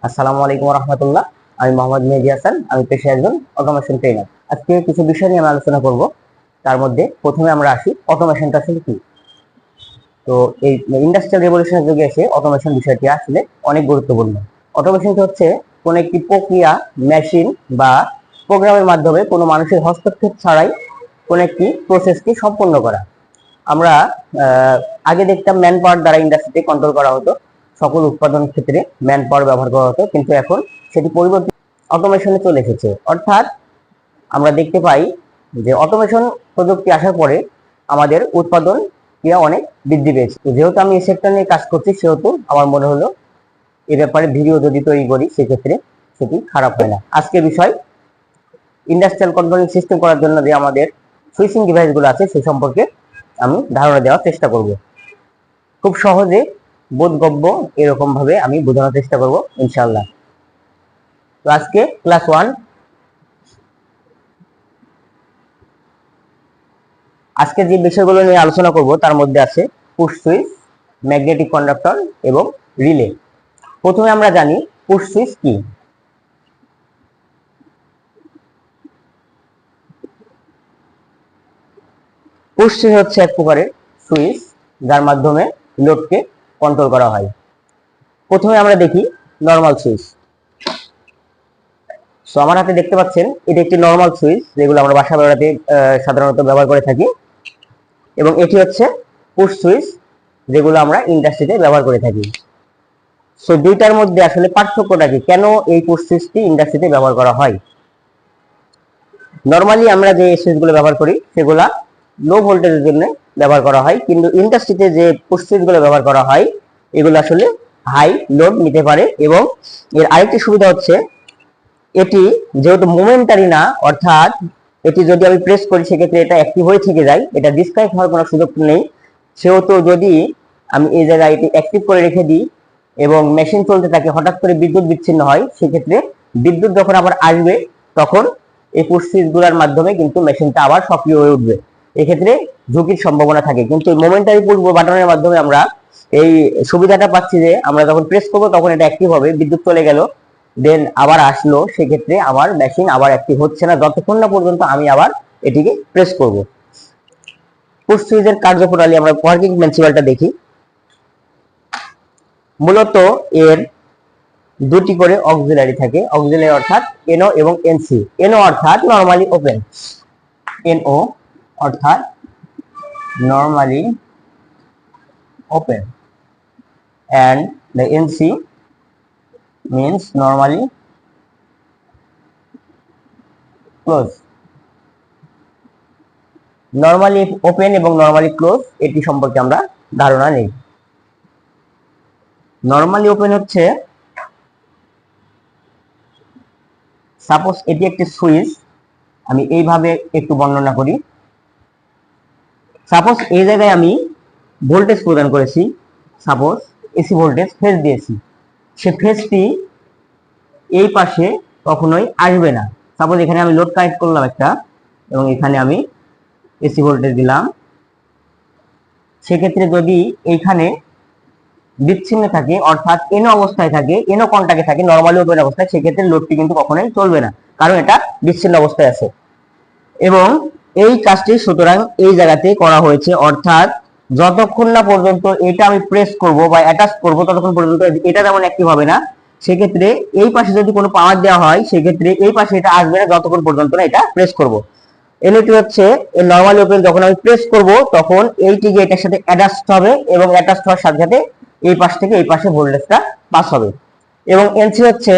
আসসালামু আলাইকুম রহমতুল্লাহ। আমি মোহাম্মদ মেহেদী হাসান। আমি পেশায় একজন অটোমেশন ট্রেনার। আজকে কিছু বিষয় নিয়ে আমি আলোচনা করব। তার মধ্যে প্রথমে আমরা আসি অটোমেশনটা আসলে কি। তো এই ইন্ডাস্ট্রিয়াল রেভলিউশনের যুগে এসে অটোমেশন বিষয়টি আসলে অনেক গুরুত্বপূর্ণ। অটোমেশনটি হচ্ছে কোন একটি প্রক্রিয়া, মেশিন বা প্রোগ্রামের মাধ্যমে কোনো মানুষের হস্তক্ষেপ ছাড়াই কোন একটি প্রসেসকে সম্পন্ন করা। আমরা আগে দেখতাম ম্যান পাওয়ার দ্বারা ইন্ডাস্ট্রিতে কন্ট্রোল করা হতো, সকল উৎপাদন ক্ষেত্রে ম্যান পাওয়ার ব্যবহার করা হতো, কিন্তু এখন সেটি পরিবর্তিত অটোমেশনে চলে এসেছে। অর্থাৎ আমরা দেখতে পাই যে অটোমেশন প্রযুক্তি আসার পরে আমাদের উৎপাদন ক্রিয়া অনেক বৃদ্ধি পেয়েছে। যেহেতু আমি এই সেক্টর নিয়ে কাজ করছি, সেহেতু আমার মনে হলো এ ব্যাপারে ভিডিও যদি তৈরি করি সেক্ষেত্রে সেটি খারাপ হয় না। আজকের বিষয় ইন্ডাস্ট্রিয়াল কন্ট্রোলিং সিস্টেম করার জন্য যে আমাদের সুইচিং ডিভাইসগুলো আছে সে সম্পর্কে আমি ধারণা দেওয়ার চেষ্টা করব। খুব সহজে বোধগম্য এরকম ভাবে আমি বোঝানোর চেষ্টা করব ইনশাআল্লাহ। তো আজকে ক্লাস 1, আজকে যে বিষয়গুলো নিয়ে আলোচনা করব তার মধ্যে আছে পুশ সুইচ, ম্যাগনেটিক কন্ডাক্টর এবং রিলে। প্রথমে আমরা জানি পুশ সুইচ কি। পুশ সুইচ হচ্ছে এক প্রকারের সুইচ যার মাধ্যমে লোডকে কন্ট্রোল করা হয়। প্রথমে আমরা দেখি নরমাল সুইচ। সো আমার হাতে দেখতে পাচ্ছেন এটা একটি নরমাল সুইচ, যেগুলো আমরা বাসা বাড়িতে সাধারণত ব্যবহার করে থাকি, এবং এটি হচ্ছে পুশ সুইচ, যেগুলো আমরা ইন্ডাস্ট্রিতে ব্যবহার করে থাকি। সো দুইটার মধ্যে আসলে পার্থক্যটা কি, কেন এই পুশ সুইচটি ইন্ডাস্ট্রিতে ব্যবহার করা হয়। নরমালি আমরা যে সুইচগুলো ব্যবহার করি সেগুলা লো ভোল্টেজের জন্য ব্যবহার করা হয়, কিন্তু ইন্ডাস্ট্রিতে যে পুশ সুইচগুলো ব্যবহার করা হয় এগুলো আসলে হাই লোড নিতে পারে। এবং এর আরেকটি সুবিধা হচ্ছে এটি যেহেতু মোমেন্টারি না, অর্থাৎ এটি যদি আমি প্রেস করি সেক্ষেত্রে এটা অ্যাক্টিভ হয়ে থেকে যায়, এটা ডিসকানেক্ট হওয়ার কোনো সুযোগ নেই। সেহেতু যদি আমি এই জায়গায় এটি অ্যাক্টিভ করে রেখে দিই এবং মেশিন চলতে থাকে, হঠাৎ করে বিদ্যুৎ বিচ্ছিন্ন হয়, সেক্ষেত্রে বিদ্যুৎ যখন আবার আসবে তখন এই পুশ সুইচগুলোর মাধ্যমে কিন্তু মেশিনটা আবার সক্রিয় হয়ে উঠবে। এক্ষেত্রে ঝুঁকির সম্ভাবনা থাকে, কিন্তু মোমেন্টারি পুশ বাটনের মাধ্যমে আমরা এই সুবিধাটা পাচ্ছি যে আমরা যখন প্রেস করবো তখন এটা অ্যাক্টিভ হবে, বিদ্যুৎ চলে গেল, দেন আবার আসলো, সেক্ষেত্রে আমার মেশিন আবার অ্যাক্টিভ হচ্ছে না যতক্ষণ না পর্যন্ত আমি আবার এটিকে প্রেস করব। পুশ সুইচের কার্যপ্রণালী আমরা ওয়ার্কিং প্রিন্সিপালটা দেখি। মূলত এর দুটি করে অক্সিলারি থাকে। অক্সিলারি অর্থাৎ এনও এবং এনসি। এনও অর্থাৎ নরমালি ওপেন, এনও অর্থাৎ normally open, and the NC means normally close. Normally open এবং নরমালি ক্লোজ এটি সম্পর্কে আমরা ধারণা নেই। নরমালি ওপেন হচ্ছে, সাপোজ এটি একটি সুইচ, আমি এইভাবে একটু বর্ণনা করি। সাপোজ এই জায়গায় আমি ভোল্টেজ প্রদান করেছি, সাপোজ এসি ভোল্টেজ ফেজ দিয়েছি, সে ফেজটি এই পাশে কখনোই আসবে না। সাপোজ এখানে আমি লোড কানেক্ট করলাম একটা, এবং এখানে আমি এসি ভোল্টেজ দিলাম, সেক্ষেত্রে যদি এইখানে বিচ্ছিন্ন থাকে, অর্থাৎ এনো অবস্থায় থাকে, এনো কন্টাক্টে থাকে, নরমালি ওপেন অবস্থায়, সেক্ষেত্রে লোডটি কিন্তু কখনোই চলবে না, কারণ এটা বিচ্ছিন্ন অবস্থায় আছে। এবং এই কাজটি সুতরাং এই জায়গাতে করা হয়েছে, অর্থাৎ যতক্ষণ না পর্যন্ত এটা আমি প্রেস করব বা অ্যাটাচ করব ততক্ষণ পর্যন্ত এটা যেমন অ্যাক্টিভ হবে না। সেক্ষেত্রে এই পাশে যদি কোনো পাওয়ার দেওয়া হয় সেক্ষেত্রে এই পাশে এটা আসবে না যতক্ষণ পর্যন্ত না এটা প্রেস করব। এলইডি হচ্ছে নরমালি ওপেন, যখন আমি প্রেস করব তখন এইটিকে এটার সাথে অ্যাটাচ হবে, এবং অ্যাটাচ হওয়ার সাথে সাথে এই পাশ থেকে এই পাশে ভোল্টেজটা পাস হবে। এবং এনসি হচ্ছে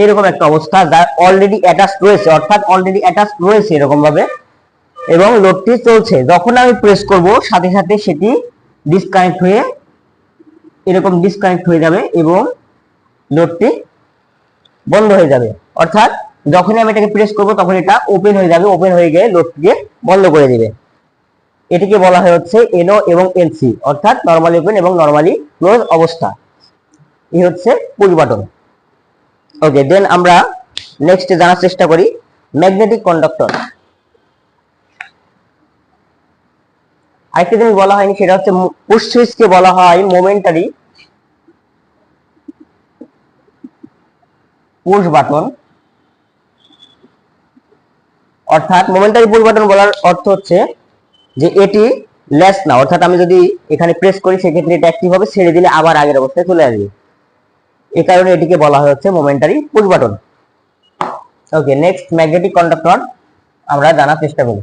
এরকম একটা অবস্থা যা অলরেডি অ্যাটাচ রয়েছে, অর্থাৎ অলরেডি অ্যাটাচ রয়েছে এরকম ভাবে, এবং লোডটি চলছে, যখন আমি প্রেস করব সাথে সাথে সেটি ডিসকানেক্ট হয়ে এরকম ডিসকানেক্ট হয়ে যাবে এবং লোডটি বন্ধ হয়ে যাবে। অর্থাৎ যখনই আমি এটাকে প্রেস করব তখন এটা ওপেন হয়ে যাবে, ওপেন হয়ে গিয়ে লোডটিকে বন্ধ করে দিবে। এটিকে বলা হয় হচ্ছে এনও এবং এনসি, অর্থাৎ নরমালি ওপেন এবং নরমালি ক্লোজ অবস্থা। এই হচ্ছে পুশ বাটন। ওকে, দেন আমরা নেক্সট জানার চেষ্টা করি ম্যাগনেটিক কন্ডাক্টর। আরেকটা জিনিস বলা হয়নি, সেটা হচ্ছে পুশ সুইচকে বলা হয় মোমেন্টারি পুশ বাটন, অর্থাৎ মোমেন্টারি পুশ বাটন বলার অর্থ হচ্ছে যে এটি লেস না, অর্থাৎ আমি যদি এখানে প্রেস করি সেক্ষেত্রে এটা অ্যাক্টিভ হবে, ছেড়ে দিলে আবার আগের অবস্থায় চলে আসবে। এই কারণে এটিকে বলা হয় হচ্ছে মোমেন্টারি পুশ বাটন। ওকে, নেক্সট ম্যাগনেটিক কন্ডাক্টর আমরা জানার চেষ্টা করি।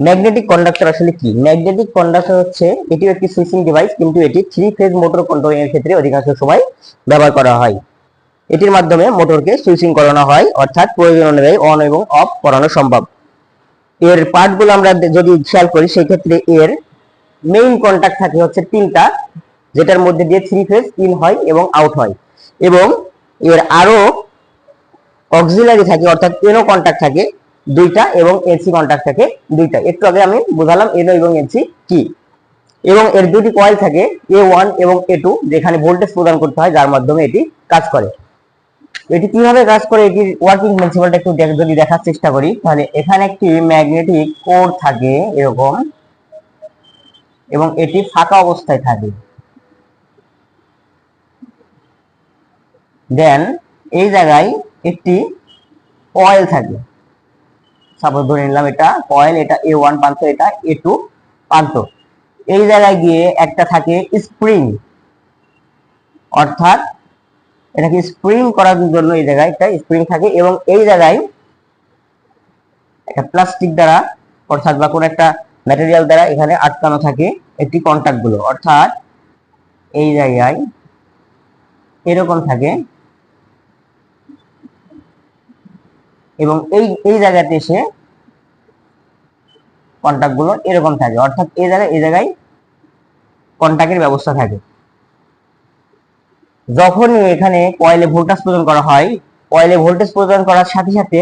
ম্যাগনেটিক কন্ডাক্টর আসলে কি? ম্যাগনেটিক কন্ডাক্টর হচ্ছে এটিও একটি সুইচিং ডিভাইস, কিন্তু এটি 3 ফেজ মোটর কন্ট্রোলিং এর ক্ষেত্রে অধিকাংশ সময় ব্যবহার করা হয়। এটির মাধ্যমে মোটরকে সুইচিং করানো হয়, অর্থাৎ প্রয়োজন অনুযায়ী অন এবং অফ করানো সম্ভব। এর পার্টগুলো আমরা যদি খেয়াল করি সেই ক্ষেত্রে এর মেইন কন্টাক্ট থাকে হচ্ছে 3টা, যেটার মধ্যে দিয়ে 3 ফেজ ইন হয় এবং আউট হয়, এবং এর আরো অক্সিলারি থাকে, অর্থাৎ এনও কন্টাক্ট থাকে 2টা এবং এসি কন্টাক্ট থাকে 2টা। একটু আগে আমি বোঝালাম এনও এবং এসি কি। এবং এর দুটি কয়েল থাকে A1 এবং A2, যেখানে ভোল্টেজ প্রদান করতে হয়, যার মাধ্যমে এটি কাজ করে। এটি কিভাবে কাজ করে, এটির ওয়ার্কিং প্রিন্সিপালটা একটু যদি দেখার চেষ্টা করি, তাহলে এখানে একটি ম্যাগনেটিক কোর থাকে এরকম, এবং এটি ফাঁকা অবস্থায় থাকে। দেন এই জায়গায় একটি কয়েল থাকে, সাপোজ ধরে নিলাম এটা কয়েল, এটা A1 প্রান্ত, এটা A2 প্রান্ত। এই জায়গায় গিয়ে একটা থাকে স্প্রিং, অর্থাৎ এটাকে স্প্রিং করার জন্য এই জায়গায় একটা স্প্রিং থাকে, এবং এই জায়গায় একটা প্লাস্টিক দ্বারা অর্থাৎ বা কোনো একটা ম্যাটেরিয়াল দ্বারা এখানে আটকানো থাকে একটি কন্টাক্ট গুলো, অর্থাৎ এই জায়গায় এরকম থাকে, এবং এই এই জায়গাতে এসে কন্টাক্ট গুলো এরকম থাকে, অর্থাৎ এই জায়গায় কন্টাক্টের ব্যবস্থা থাকে। যখনই এখানে কয়েলে ভোল্টেজ প্রদান করা হয়, কয়েলে ভোল্টেজ প্রদান করার সাথে সাথে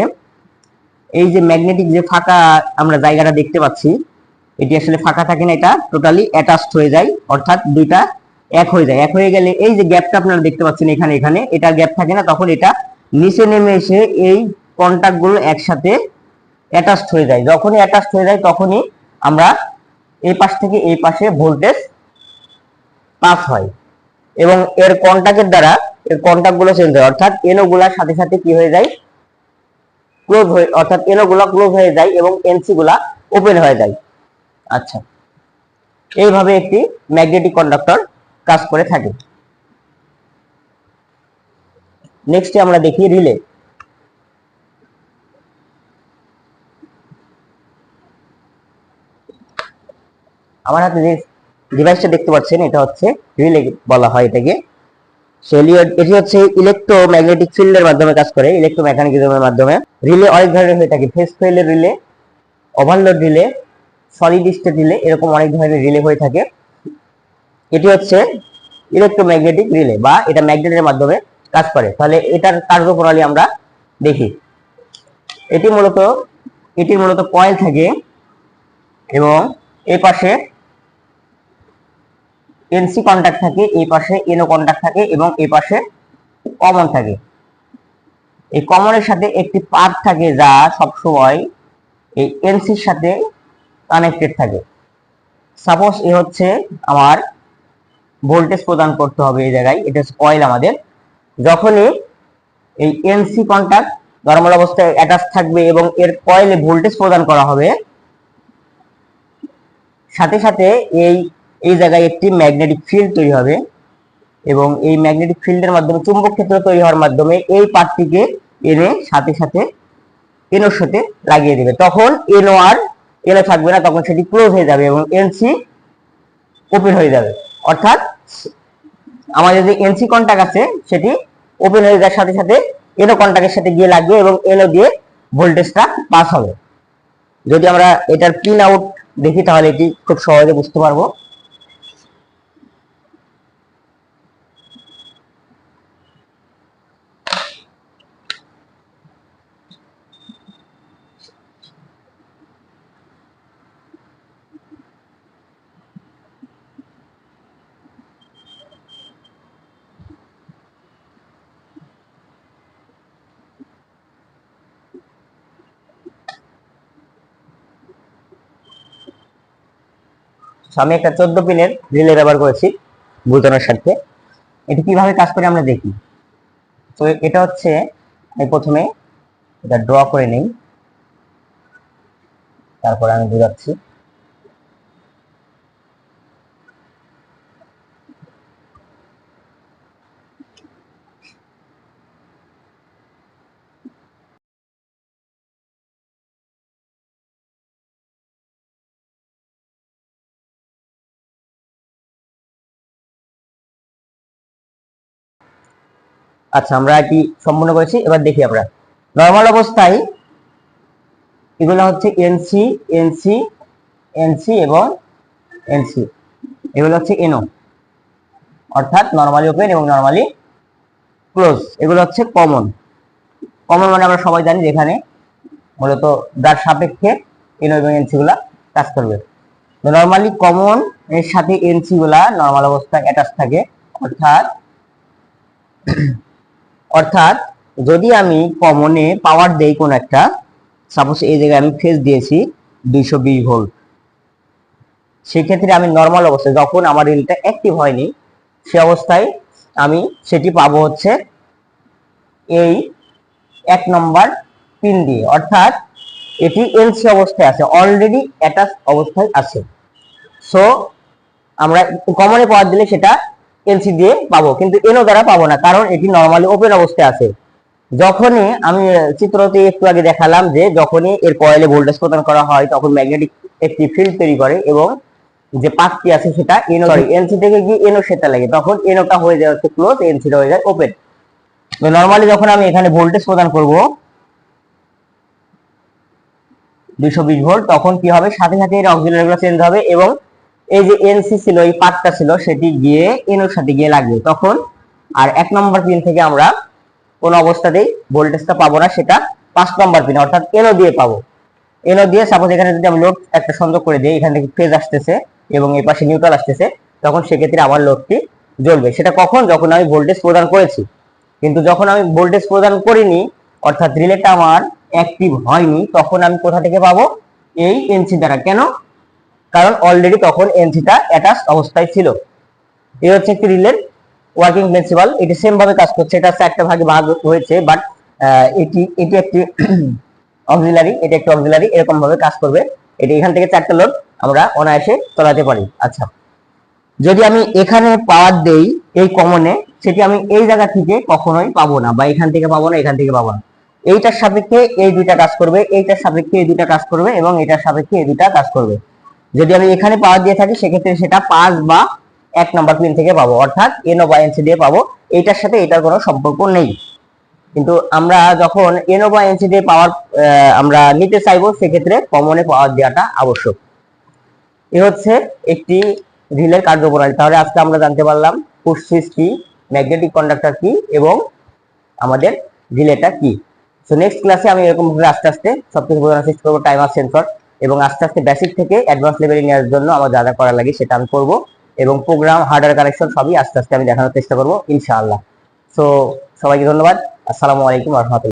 এই যে ম্যাগনেটিক যে ফাঁকা আমরা জায়গাটা দেখতে পাচ্ছি, এটি আসলে ফাঁকা থাকে না, এটা টোটালি অ্যাটাচড হয়ে যায়, অর্থাৎ দুইটা এক হয়ে যায়। এক হয়ে গেলে এই যে গ্যাপটা আপনারা দেখতে পাচ্ছেন এখানে, এখানে এটা গ্যাপ থাকে না, তখন এটা নিচে নেমে এসে এই কন্টাক্ট গুলো একসাথে অ্যাটাচড হয়ে যায়। যখনই অ্যাটাচড হয়ে যায় তখনই আমরা এই পাশ থেকে এই পাশে ভোল্টেজ পাস হয়, এবং এর কন্টাক্টের দ্বারা এর কন্টাক্ট গুলো চেঞ্জ হয়, অর্থাৎ এনও গুলার সাথে সাথে কি হয়ে যায়, ক্লোজ হয়ে, অর্থাৎ এনও গুলা ক্লোজ হয়ে যায় এবং এনসি গুলা ওপেন হয়ে যায়। আচ্ছা, এইভাবে একটি ম্যাগনেটিক কন্ডাক্টর কাজ করে থাকে। নেক্সট আমরা দেখি রিলে। আমার হাতে যে ডিভাইসটা দেখতে পাচ্ছেন এটা হচ্ছে রিলে বলা হয় এটাকে। এটি হচ্ছে ইলেকট্রোম্যাগনেটিক ফিল্ডের মাধ্যমে কাজ করে, ইলেকট্রোমেকানিজমের মাধ্যমে। রিলে অনেক ধরনের হয়ে থাকে, ফেজ কয়েলের relay, overload relay, solid state relay, এরকম অনেক ধরনের রিলে হয়ে থাকে। এটি হচ্ছে ইলেকট্রোম্যাগনেটিক রিলে, বা এটা ম্যাগনেটের মাধ্যমে কাজ করে। তাহলে এটার কার্যপ্রণালী আমরা দেখি। এটির মূলত কয়েল থাকে, এবং এই পাশে এনসি কন্টাক্ট থাকে, এই পাশে এনও কন্টাক্ট থাকে, এবং এই পাশে কমন থাকে। এই কমনের সাথে একটি পাত থাকে যা সবসময় এই এনসির সাথে কানেক্টেড থাকে। সাপোজ এ হচ্ছে আমার ভোল্টেজ প্রদান করতে হবে এই জায়গায়, এটা হচ্ছে কয়েল আমাদের। যখনই এই এনসি কন্টাক্ট নরমাল অবস্থায় অ্যাটাচ থাকবে এবং এর কয়েলে ভোল্টেজ প্রদান করা হবে, সাথে সাথে এই এই জায়গায় একটি ম্যাগনেটিক ফিল্ড তৈরি হবে, এবং এই ম্যাগনেটিক ফিল্ডের মাধ্যমে চুম্বক ক্ষেত্র তৈরি হওয়ার মাধ্যমে এই পার্টটিকে এনে সাথে সাথে এনোর সাথে লাগিয়ে দেবে। তখন এনো থাকবে না, তখন সেটি ক্লোজ হয়ে যাবে এবং এনসি ওপেন হয়ে যাবে। অর্থাৎ আমাদের যে এনসি কন্টাক্ট আছে সেটি ওপেন হয়ে যাওয়ার সাথে সাথে এনো কন্টাক্টের সাথে গিয়ে লাগবে এবং এনো দিয়ে ভোল্টেজটা পাস হবে। যদি আমরা এটার পিন আউট দেখি তাহলে এটি খুব সহজে বুঝতে পারবো। আমি একটা 14 পিনের রিলে ব্যবহার করেছি বুলটনের সাথে। এটি কিভাবে কাজ করে আমরা দেখি। তো এটা হচ্ছে, আমি প্রথমে এটা ড্র করে নেই, তারপর আমি বুঝাচ্ছি। আচ্ছা, আমরা এটি সম্পূর্ণ করেছি, এবার দেখি আমরা নরমাল অবস্থায় এগুলো হচ্ছে এনসি, এনসি, এনসি এবং এনসি, এগুলো হচ্ছে এনও, অর্থাৎ নরমালি ওপেন এবং নরমালি ক্লোজ। এগুলো হচ্ছে কমন। কমন মানে আমরা সবাই জানি যেখানে মূলত যার সাপেক্ষে এনও এবং এনসি গুলা কাজ করবে। নরমালি কমন এর সাথে এনসি গুলা নরমাল অবস্থায় অ্যাটাচ থাকে, অর্থাৎ অর্থাৎ যদি আমি কমনে পাওয়ার দেই কোন একটা, সাপোজ এই জায়গায় আমি ফেজ দিয়েছি 220 ভোল্ট, সেক্ষেত্রে আমি নরমাল অবস্থায় যখন আমার রিলটা অ্যাক্টিভ হয়নি সে অবস্থায় আমি সেটি পাবো হচ্ছে এই 1 নম্বর পিন দিয়ে, অর্থাৎ এটি এলসি অবস্থায় আছে, অলরেডি অ্যাটাচ অবস্থায় আছে। সো আমরা কমনে পাওয়ার দিলে সেটা এলসি দিয়ে পাবো, কিন্তু এনও দ্বারা পাবো না, কারণ এটি নরমালি ওপেন অবস্থায় আছে। যখনই আমি চিত্রতে একটু আগে দেখালাম যে যখনই এর কয়েলে ভোল্টেজ প্রদান করা হয় তখন ম্যাগনেটিক একটি ফিল্ড তৈরি করে এবং যে পাথটি আছে সেটা এনও এনসি থেকে গিয়ে এনও সেটা লাগে, তখন এনওটা হয়ে যায় হচ্ছে ক্লোজ, এনসিটা হয়ে যায় ওপেন। তো নরমালি যখন আমি এখানে ভোল্টেজ প্রদান করব 220 ভোল্ট, তখন কি হবে, সাথে সাথে এর অক্সিলারিগুলো চেঞ্জ হবে এবং এই যে এনসি ছিল, এই পাতটা ছিল, সেটি গিয়ে এনওর সাথে গিয়ে লাগবে তখন। আর 1 নম্বর পিন থেকে আমরা কোন অবস্থাতেই ভোল্টেজটা পাবো না, সেটা 5 নম্বর পিন অর্থাৎ এনও দিয়ে পাবো। এনও দিয়ে সাপোজ এখানে যদি আমি লোড একটা সংযোগ করে দিই, এখান থেকে ফেজ আসতেছে এবং এই পাশে নিউট্রাল আসতেছে, তখন সেক্ষেত্রে আমার লোডটি জ্বলবে। সেটা কখন, যখন আমি ভোল্টেজ প্রদান করেছি। কিন্তু যখন আমি ভোল্টেজ প্রদান করিনি, অর্থাৎ রিলেটা আমার অ্যাক্টিভ হয়নি, তখন আমি কোথা থেকে পাবো, এই এনসি দ্বারা। কেন, কারণ অলরেডি তখন এনসিটা অ্যাটাচ অবস্থায় ছিল। এই হচ্ছে একটি রিলের ওয়ার্কিং প্রিন্সিপাল। এটি সেম ভাবে কাজ করছে, এটা একটা ভাগে ভাগ হয়েছে, বাট এটি একটি অক্সিলারি, এটা একটি অক্সিলারি, এরকম ভাবে কাজ করবে। এটি এখান থেকে 4টা লোড আমরা অনায়াসে চালাতে পারি। আচ্ছা, যদি আমি এখানে পাওয়ার দেই এই কমনে, সেটি আমি এই জায়গা থেকে কখনোই পাবো না, বা এখান থেকে পাবো না, এখান থেকে পাবো না। এইটার সাপেক্ষে এই দুইটা কাজ করবে, এইটার সাপেক্ষে এই দুইটা কাজ করবে এবং এটার সাপেক্ষে এই দুইটা কাজ করবে। যদি আমি এখানে পাওয়ার দিয়ে থাকি সেক্ষেত্রে সেটা 5 বা 1 নম্বর পিন থেকে পাবো, অর্থাৎ এনও বা এনসি দিয়ে পাবো। এইটার সাথে এটার কোনো সম্পর্ক নেই। কিন্তু আমরা যখন এনও বা এনসি দিয়ে পাওয়ার আমরা নিতে চাইবো, সেক্ষেত্রে কমনে পাওয়ার দেওয়াটা আবশ্যক। এ হচ্ছে একটি রিলের কার্যপ্রণালী। তাহলে আজকে আমরা জানতে পারলাম পুশ সুইচ কি, ম্যাগনেটিক কন্ডাক্টর কি এবং আমাদের রিলেটা কি। সো নেক্সট ক্লাসে আমি এরকম ভাবে আস্তে আস্তে সবকিছু বোঝানোর চেষ্টা করবো, টাইমার, সেন্সর, এবং আস্তে আস্তে বেসিক থেকে অ্যাডভান্স লেভেলে নেওয়ার জন্য আমার যা যা করা লাগে সেটা আমি করবো, এবং প্রোগ্রাম, হার্ডওয়্যার কানেকশন সবই আস্তে আস্তে আমি দেখানোর চেষ্টা করবো ইনশাআল্লাহ। সো সবাইকে ধন্যবাদ। আসসালামু আলাইকুম ওয়া রাহমাতুল্লাহ।